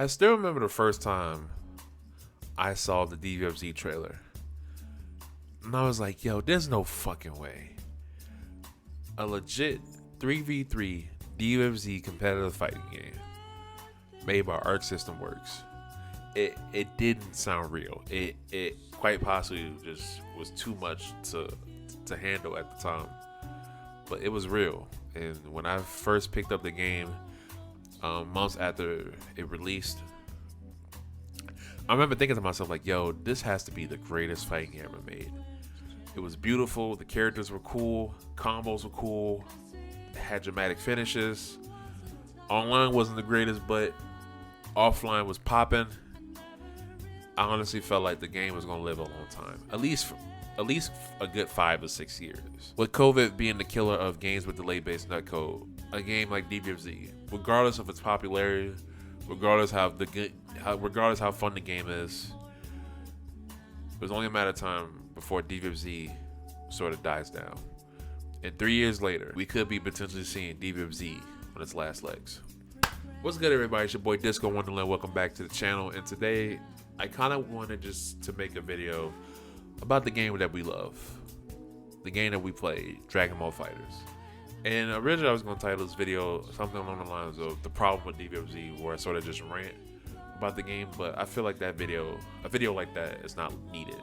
I still remember the first time I saw the DBFZ trailer. And I was like, yo, there's no fucking way. A legit 3v3 DBFZ competitive fighting game made by Arc System Works. It didn't sound real. It quite possibly just was too much to handle at the time. But it was real. And when I first picked up the game, months after it released, I remember thinking to myself, like, yo, this has to be the greatest fighting game ever made. It was beautiful. The characters were cool. Combos were cool. It had dramatic finishes. Online wasn't the greatest, but offline was popping. I honestly felt like the game was going to live a long time. At least a good 5 or 6 years. With COVID being the killer of games with delay-based netcode, a game like DBFZ, regardless of its popularity, regardless how fun the game is, it was only a matter of time before DBFZ sort of dies down. And 3 years later, we could be potentially seeing DBFZ on its last legs. What's good, everybody? It's your boy Disco Wonderland. Welcome back to the channel. And today, I kind of wanted just to make a video about the game that we love, the game that we play, Dragon Ball FighterZ. And originally I was going to title this video something along the lines of the problem with DBFZ, where I sort of just rant about the game, but I feel like a video like that is not needed.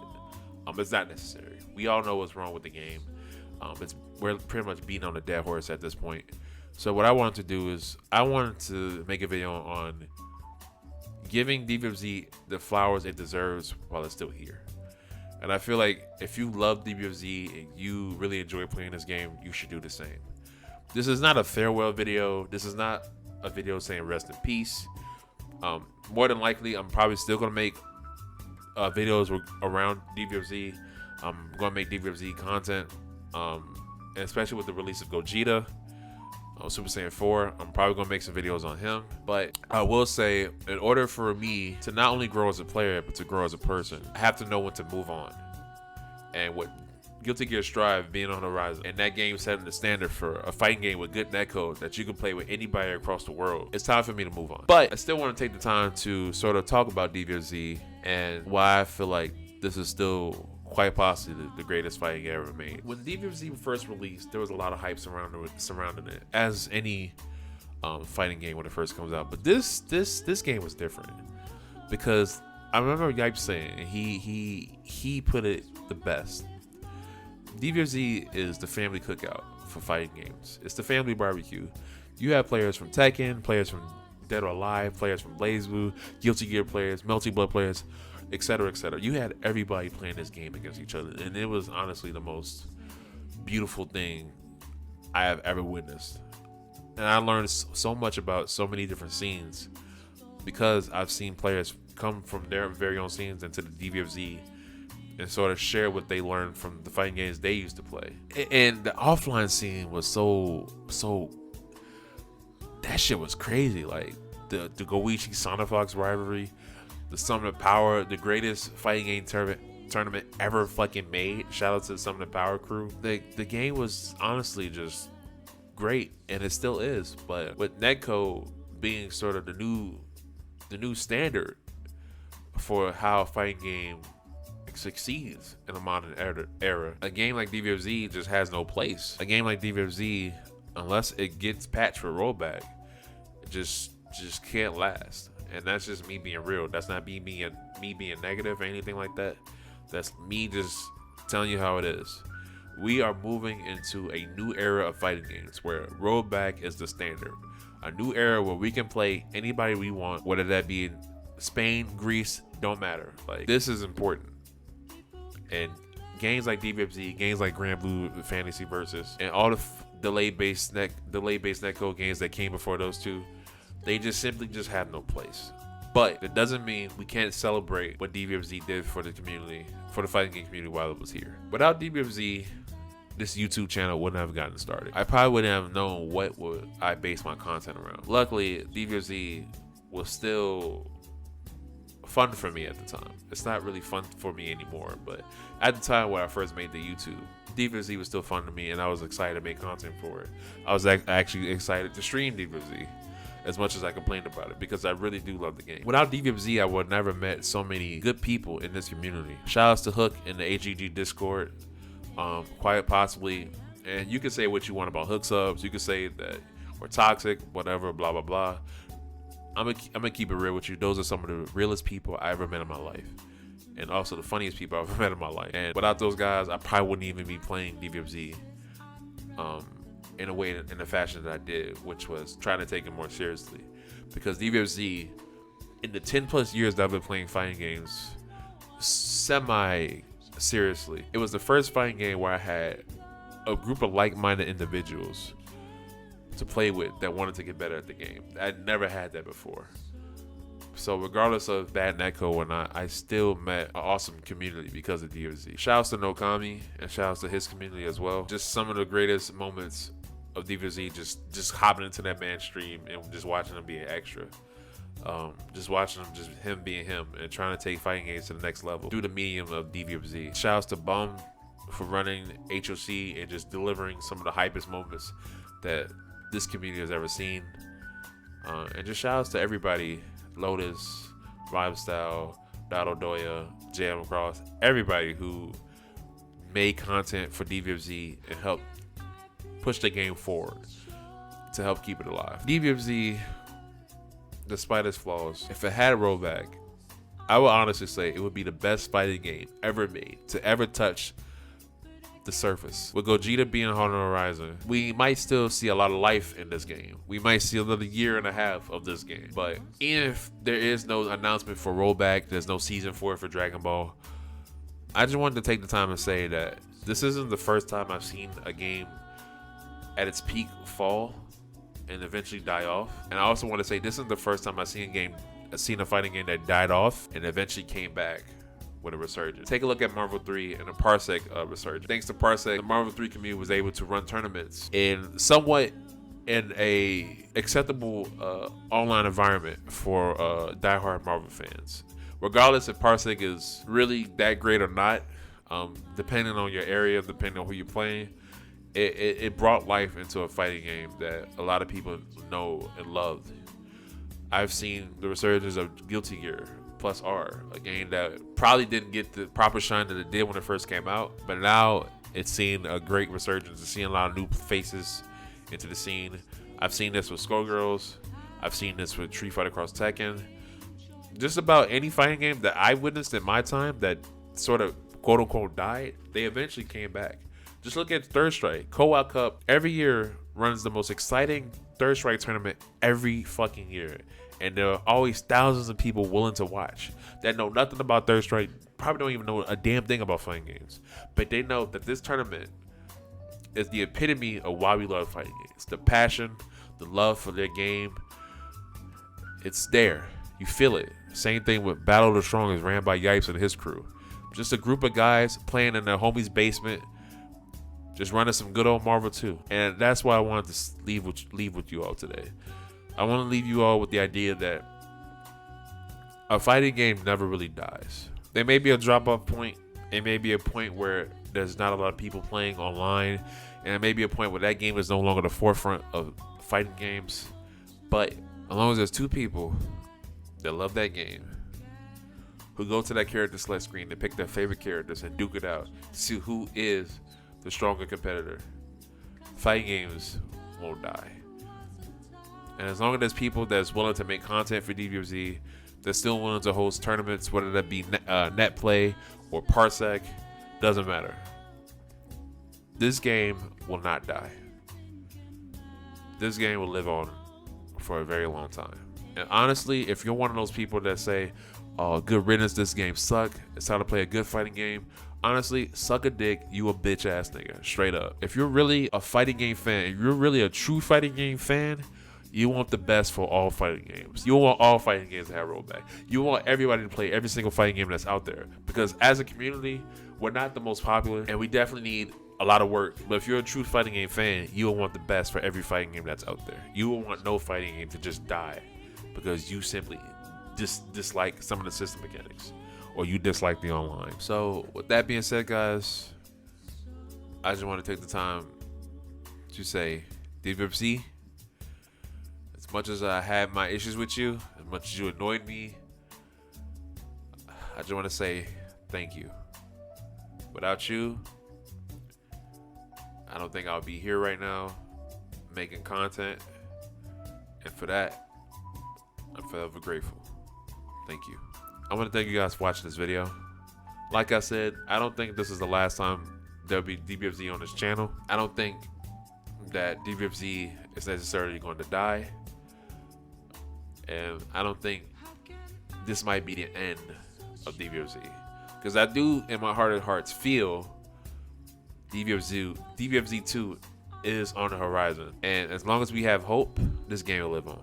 It's not necessary. We all know what's wrong with the game. We're pretty much beating on a dead horse at this point. So what I wanted to do is I wanted to make a video on giving DBFZ the flowers it deserves while it's still here. And I feel like if you love DBFZ and you really enjoy playing this game, you should do the same. This is not a farewell video. This is not a video saying rest in peace. More than likely, I'm probably still going to make videos around DBFZ. I'm going to make DBFZ content, and especially with the release of Gogeta, Super Saiyan 4, I'm probably going to make some videos on him. But I will say, in order for me to not only grow as a player, but to grow as a person, I have to know when to move on. And with Guilty Gear Strive being on the horizon, and that game setting the standard for a fighting game with good netcode that you can play with anybody across the world, it's time for me to move on. But I still want to take the time to sort of talk about DBFZ and why I feel like this is still quite possibly the greatest fighting game ever made. When DBFZ first released, there was a lot of hype surrounding it, as any fighting game when it first comes out. But this game was different, because I remember Yipe saying, and he put it the best. DBFZ is the family cookout for fighting games. It's the family barbecue. You have players from Tekken, players from Dead or Alive, players from BlazBlue, Guilty Gear players, Melty Blood players, etc., etc. You had everybody playing this game against each other, and it was honestly the most beautiful thing I have ever witnessed. And I learned so much about so many different scenes because I've seen players come from their very own scenes into the DBFZ and sort of share what they learned from the fighting games they used to play. And the offline scene was so that shit was crazy. Like the Goichi Sonic Fox rivalry, the Summon of Power, the greatest fighting game tournament ever fucking made. Shout out to the Summon of Power crew. The game was honestly just great, and it still is. But with netcode being sort of the new standard for how a fighting game succeeds in a modern era, a game like DBFZ just has no place. A game like DBFZ, unless it gets patched for rollback, just can't last. And that's just me being real. That's not me being negative or anything like that. That's me just telling you how it is. We are moving into a new era of fighting games where rollback is the standard. A new era where we can play anybody we want, whether that be in Spain, Greece, don't matter. Like, this is important. And games like DBFZ, games like Grand Blue Fantasy Versus, and all the delay-based netcode games that came before those two, they just simply have no place. But it doesn't mean we can't celebrate what DBFZ did for the community, for the fighting game community while it was here. Without DBFZ, this YouTube channel wouldn't have gotten started. I probably wouldn't have known what would I base my content around. Luckily, DBFZ was still fun for me at the time. It's not really fun for me anymore, but at the time when I first made the YouTube, DBFZ was still fun to me, and I was excited to make content for it. I was actually excited to stream DBFZ. as much as I complained about it, because I really do love the game. Without DBFZ, I would never met so many good people in this community. Shout outs to Hook in the AGG Discord, Quiet Possibly, and you can say what you want about Hook subs. You can say that we're toxic, whatever, blah blah blah. I'm gonna keep it real with you. Those are some of the realest people I ever met in my life, and also the funniest people I've ever met in my life. And without those guys, I probably wouldn't even be playing DBFZ in a way, in the fashion that I did, which was trying to take it more seriously. Because DBFZ, in the 10 plus years that I've been playing fighting games semi seriously, it was the first fighting game where I had a group of like-minded individuals to play with that wanted to get better at the game. I'd never had that before. So regardless of bad netcode or not, I still met an awesome community because of DBFZ. Shouts to Nokami and shouts to his community as well. Just some of the greatest moments of DBFZ, just hopping into that man's stream and just watching him be an extra. Just watching him being him and trying to take fighting games to the next level through the medium of DBFZ. Shouts to Bum for running HOC and just delivering some of the hypest moments that this community has ever seen. And just shouts to everybody, Lotus, Vibe Style, Battle Doya, Jam Cross, everybody who made content for DBFZ and helped push the game forward to help keep it alive. DBFZ, despite its flaws, if it had a rollback, I would honestly say it would be the best fighting game ever made to ever touch the surface. With Gogeta being on the horizon, we might still see a lot of life in this game. We might see another year and a half of this game. But if there is no announcement for rollback, there's no season 4 for Dragon Ball, I just wanted to take the time and say that this isn't the first time I've seen a game at its peak fall and eventually die off. And I also want to say this isn't the first time I've seen a fighting game that died off and eventually came back with a resurgence. Take a look at Marvel 3 and a Parsec resurgence. Thanks to Parsec, the Marvel 3 community was able to run tournaments in somewhat in a acceptable online environment for diehard Marvel fans. Regardless if Parsec is really that great or not, depending on your area, depending on who you're playing, it brought life into a fighting game that a lot of people know and loved. I've seen the resurgence of Guilty Gear Plus R, a game that probably didn't get the proper shine that it did when it first came out, but now it's seen a great resurgence. It's seeing a lot of new faces into the scene. I've seen this with Skullgirls. I've seen this with Street Fighter Cross Tekken. Just about any fighting game that I witnessed in my time that sort of quote unquote died, they eventually came back. Just look at Third Strike. Co-op Cup every year runs the most exciting Third Strike tournament every fucking year. And there are always thousands of people willing to watch that know nothing about Third Strike, probably don't even know a damn thing about fighting games. But they know that this tournament is the epitome of why we love fighting games. The passion, the love for their game, it's there. You feel it. Same thing with Battle of the Strongest, ran by Yipes and his crew. Just a group of guys playing in their homie's basement, just running some good old Marvel 2. And that's why I wanted to leave with you all today. I want to leave you all with the idea that a fighting game never really dies. There may be a drop-off point. It may be a point where there's not a lot of people playing online. And it may be a point where that game is no longer the forefront of fighting games. But as long as there's two people that love that game, who go to that character select screen to pick their favorite characters and duke it out to see who is the stronger competitor, fighting games won't die. And as long as there's people that's willing to make content for DBFZ, that's still willing to host tournaments, whether that be net play or Parsec, doesn't matter. This game will not die. This game will live on for a very long time. And honestly, if you're one of those people that say, oh, good riddance, this game suck, it's time to play a good fighting game, honestly, suck a dick, you a bitch ass nigga, straight up. If you're really a fighting game fan, if you're really a true fighting game fan, you want the best for all fighting games. You want all fighting games to have rollback. You want everybody to play every single fighting game that's out there. Because as a community, we're not the most popular, and we definitely need a lot of work. But if you're a true fighting game fan, you will want the best for every fighting game that's out there. You will want no fighting game to just die because you simply dislike some of the system mechanics, or you dislike the online. So with that being said, guys, I just want to take the time to say DBFZ, As much as I had my issues with you, as much as you annoyed me, I just want to say thank you. Without you, I don't think I'll be here right now making content. And for that, I'm forever grateful. Thank you. I want to thank you guys for watching this video. Like I said, I don't think this is the last time there'll be DBFZ on this channel. I don't think that DBFZ is necessarily going to die. And I don't think this might be the end of DBFZ. Because I do, in my heart of hearts, feel DBFZ 2 is on the horizon. And as long as we have hope, this game will live on.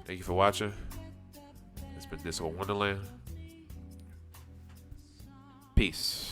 Thank you for watching. It's been Disco Wonderland. Peace.